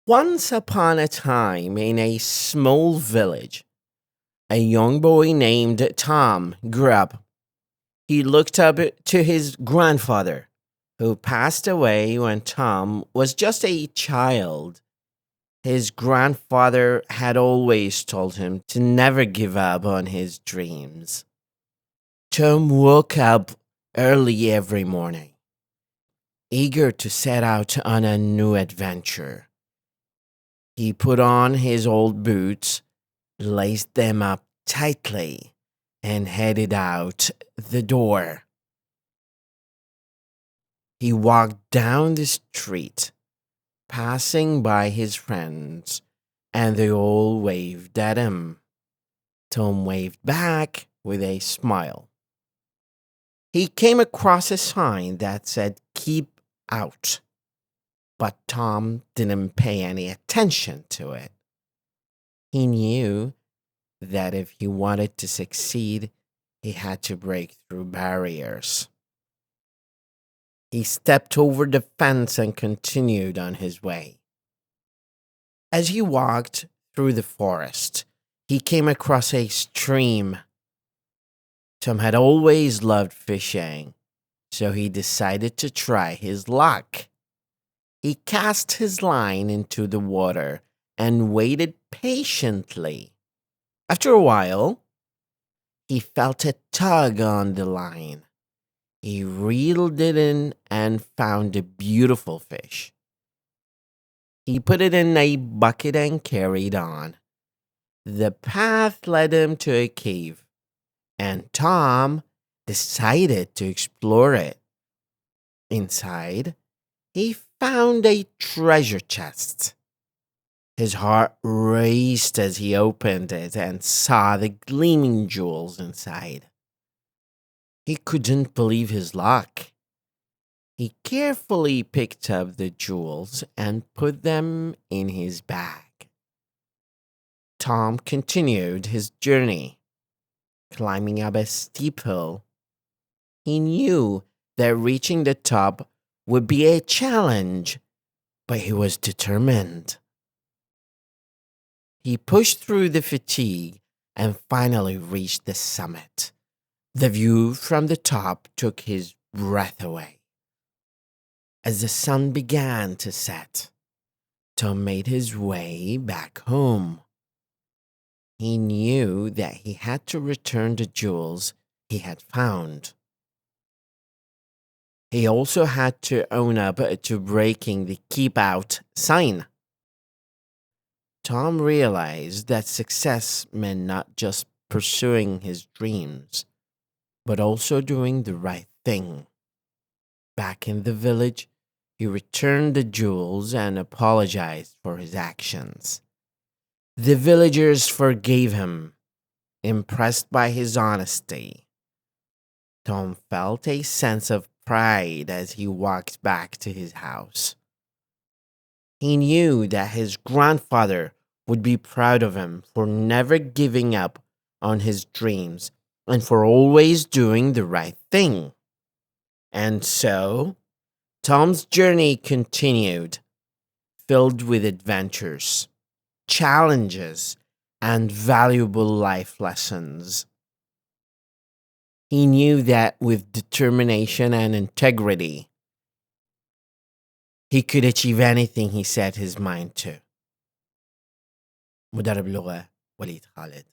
Once upon a time, in a small village, a young boy named Tom grew up. He looked up to his grandfather, who passed away when Tom was just a child. His grandfather had always told him to never give up on his dreams. Tom woke up early every morning, eager to set out on a new adventure. He put on his old boots, laced them up tightly, and headed out the door. He walked down the street, passing by his friends, and they all waved at him. Tom waved back with a smile. He came across a sign that said, "Keep out." But Tom didn't pay any attention to it. He knew that if he wanted to succeed, he had to break through barriers. He stepped over the fence and continued on his way. As he walked through the forest, he came across a stream. Tom had always loved fishing, so he decided to try his luck. He cast his line into the water and waited patiently. After a while, he felt a tug on the line. He reeled it in and found a beautiful fish. He put it in a bucket and carried on. The path led him to a cave, and Tom decided to explore it. Inside, he found a treasure chest. His heart raced as he opened it and saw the gleaming jewels inside. He couldn't believe his luck. He carefully picked up the jewels and put them in his bag. Tom continued his journey, climbing up a steep hill. He knew that reaching the top would be a challenge, but he was determined. He pushed through the fatigue and finally reached the summit. The view from the top took his breath away. As the sun began to set, Tom made his way back home. He knew that he had to return the jewels he had found. He also had to own up to breaking the "Keep Out" sign. Tom realized that success meant not just pursuing his dreams, but also doing the right thing. Back in the village, he returned the jewels and apologized for his actions. The villagers forgave him, impressed by his honesty. Tom felt a sense of pride as he walked back to his house. He knew that his grandfather would be proud of him for never giving up on his dreams and for always doing the right thing. And so, Tom's journey continued, filled with adventures, challenges, and valuable life lessons. He knew that with determination and integrity, he could achieve anything he set his mind to. مدرب لغة وليد خالد